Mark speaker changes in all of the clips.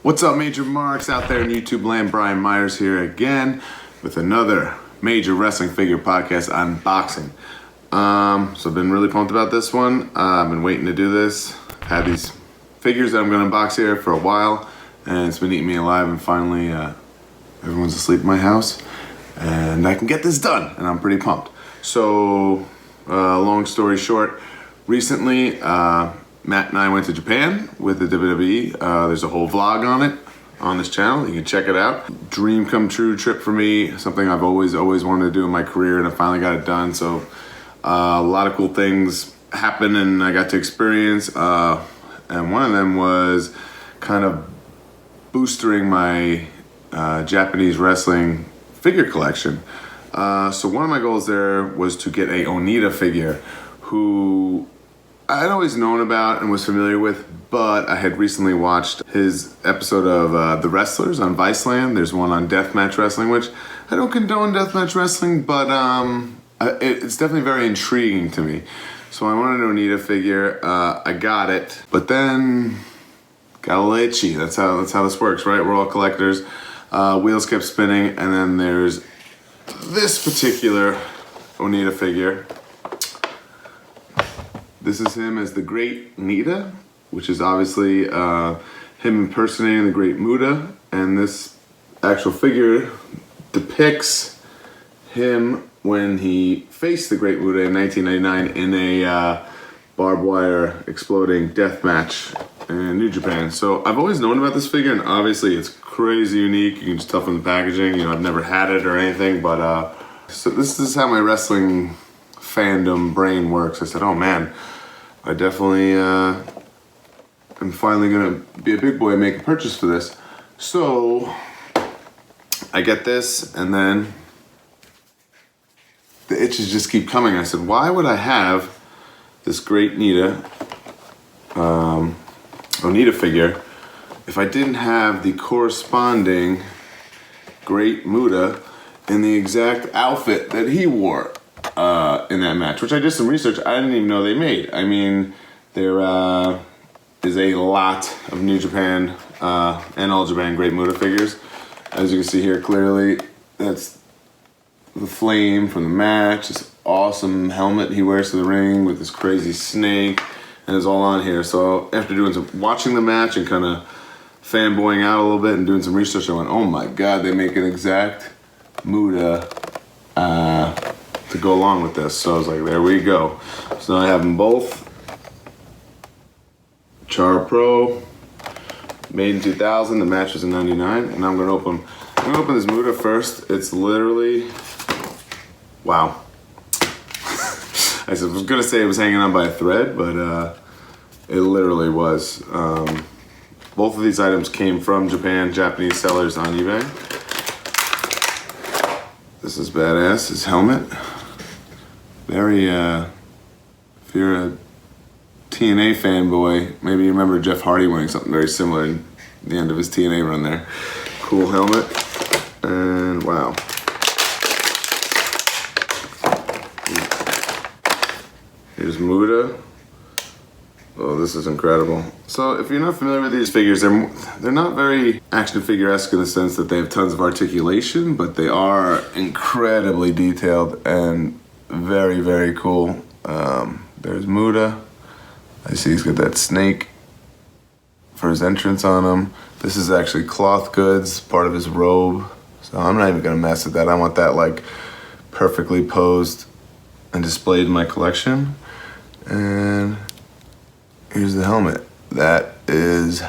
Speaker 1: What's up, Major Marks out there in YouTube land? Brian Myers here again with another major wrestling figure podcast unboxing. So I've been really pumped about this one. I've been waiting to do this. Had these figures that I'm going to unbox here for a while, and it's been eating me alive, and finally everyone's asleep in my house and I can get this done, and I'm pretty pumped. So long story short, recently Matt and I went to Japan with the WWE. There's a whole vlog on it on this channel. You can check it out. Dream come true trip for me. Something I've always wanted to do in my career, and I finally got it done. So a lot of cool things happened, and I got to experience. And one of them was kind of boosting my Japanese wrestling figure collection. So one of my goals there was to get a Onita figure, who I'd always known about and was familiar with, but I had recently watched his episode of The Wrestlers on Viceland. There's one on deathmatch wrestling, which I don't condone deathmatch wrestling, but it's definitely very intriguing to me. So I wanted an Onita figure. I got it, but then got a little itchy. That's how this works, right? We're all collectors. Wheels kept spinning, and then there's this particular Onita figure. This is him as the Great Nita, which is obviously him impersonating the Great Muta, and this actual figure depicts him when he faced the Great Muta in 1999 in a barbed wire exploding death match in New Japan. So I've always known about this figure, and obviously it's crazy unique. You can just tell from the packaging. You know, I've never had it or anything, but so this is how my wrestling fandom brain works. I said, oh man, I definitely am finally gonna be a big boy and make a purchase for this. So I get this, and then the itches just keep coming. I said, why would I have this Great Nita Onita figure if I didn't have the corresponding Great Muta in the exact outfit that he wore in that match, which I did some research. I didn't even know they made. I mean, there is a lot of New Japan and All Japan Great Muta figures. As you can see here clearly, that's the flame from the match. This awesome helmet he wears to the ring with this crazy snake, and it's all on here. So after doing watching the match and kind of fanboying out a little bit and doing some research, I went, oh my god, they make an exact Muta to go along with this. So I was like, there we go. So now I have them both. Charapro, made in 2000. The match was in 99, and I'm gonna open this Muta first. It's literally, wow. I was gonna say it was hanging on by a thread, but it literally was. Both of these items came from Japan, Japanese sellers on eBay. This is badass, his helmet. Very, if you're a TNA fanboy, maybe you remember Jeff Hardy wearing something very similar in the end of his TNA run there. Cool helmet, and wow. Here's Muta. Oh, this is incredible. So if you're not familiar with these figures, they're not very action figure-esque in the sense that they have tons of articulation, but they are incredibly detailed and very, very cool. There's Muta. I see he's got that snake for his entrance on him. This is actually cloth goods, part of his robe. So I'm not even gonna mess with that. I want that like perfectly posed and displayed in my collection. And here's the helmet. That is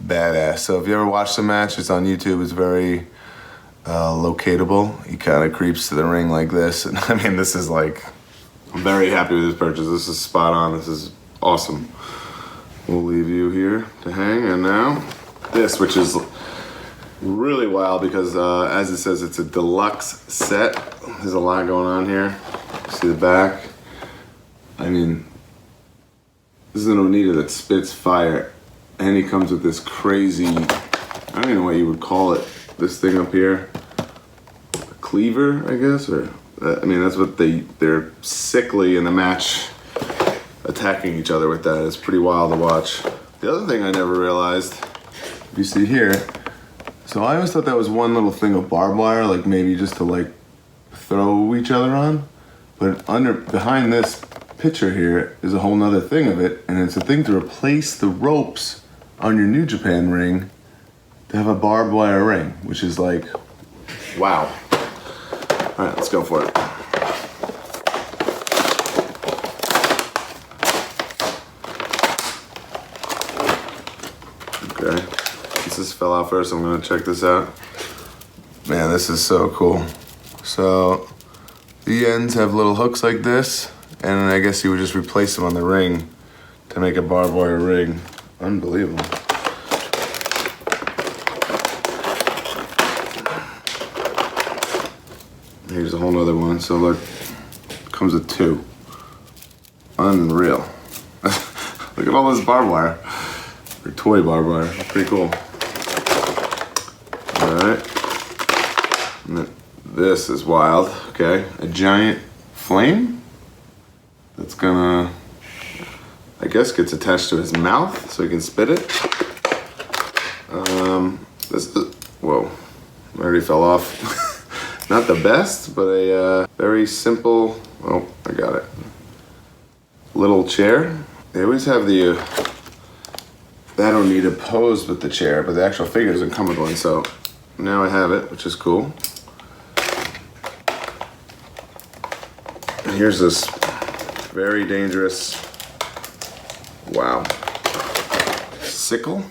Speaker 1: badass. So if you ever watch the match, it's on YouTube. It's very locatable. He kind of creeps to the ring like this. And I mean, this is like, I'm very happy with this purchase. This is spot on. This is awesome. We'll leave you here to hang. And now this, which is really wild because as it says, it's a deluxe set. There's a lot going on here. See the back? I mean, this is an Onita that spits fire, and he comes with this crazy, I don't even know what you would call it, this thing up here, a cleaver, I guess, or, I mean, that's what they're sickly in the match, attacking each other with that. It's pretty wild to watch. The other thing I never realized if you see here, so I always thought that was one little thing of barbed wire, like maybe just to like throw each other on. But behind this picture here is a whole nother thing of it, and it's a thing to replace the ropes on your New Japan ring to have a barbed wire ring, which is like, wow. All right, let's go for it. Okay, this fell out first. I'm gonna check this out. Man, this is so cool. So the ends have little hooks like this, and I guess you would just replace them on the ring to make a barbed wire ring. Unbelievable. Here's a whole nother one. So look, it comes with two. Unreal. Look at all this barbed wire. Or toy barbed wire. Pretty cool. All right. And then this is wild. Okay, a giant flame that's gonna, I guess, gets attached to his mouth so he can spit it. This is, whoa, already fell off. Not the best, but a very simple, oh, I got it. Little chair. They always have the, that Onita posed with the chair, but the actual figure doesn't come with one, so now I have it, which is cool. And here's this very dangerous, wow, sickle.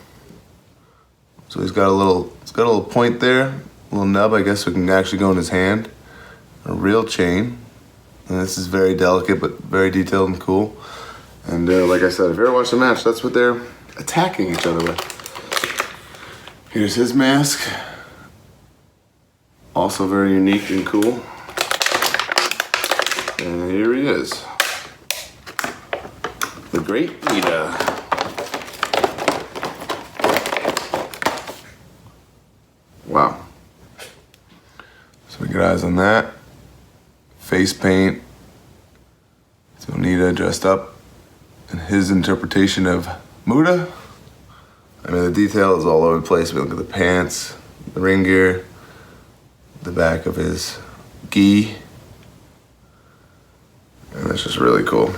Speaker 1: So it's got a little point there, a little nub, I guess, so it can actually go in his hand. A real chain. And this is very delicate, but very detailed and cool. And like I said, if you ever watch the match, that's what they're attacking each other with. Here's his mask. Also very unique and cool. And here he is. The Great Onita. Wow. So we get eyes on that. Face paint. It's Onita dressed up in his interpretation of Muta. I mean, the detail is all over the place. We look at the pants, the ring gear, the back of his gi. And that's just really cool.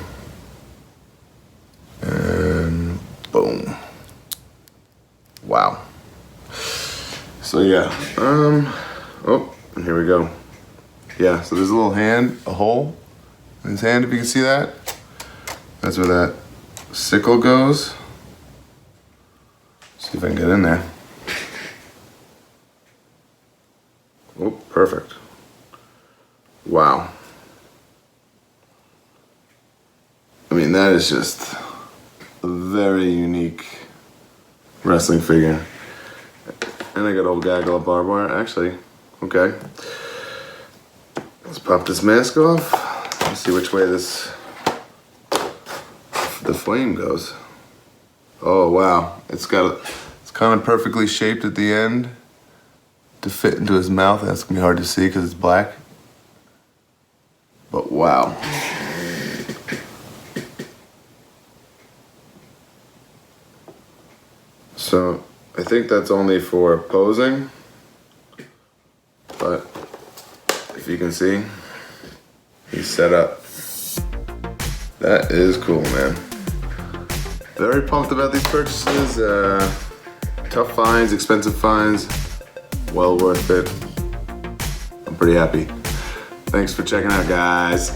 Speaker 1: And boom. Wow. So yeah, oh, and here we go. Yeah, so there's a little hand, a hole in his hand, if you can see that. That's where that sickle goes. See if I can get in there. Oh, perfect. Wow. I mean, that is just a very unique wrestling figure. And I got old gaggle of barbed wire. Actually, okay. Let's pop this mask off. Let's see which way the flame goes. Oh wow, it's kind of perfectly shaped at the end to fit into his mouth. That's gonna be hard to see because it's black. But wow. So I think that's only for posing, but if you can see, he's set up. That is cool, man. Very pumped about these purchases. Tough finds, expensive finds, well worth it. I'm pretty happy. Thanks for checking out, guys.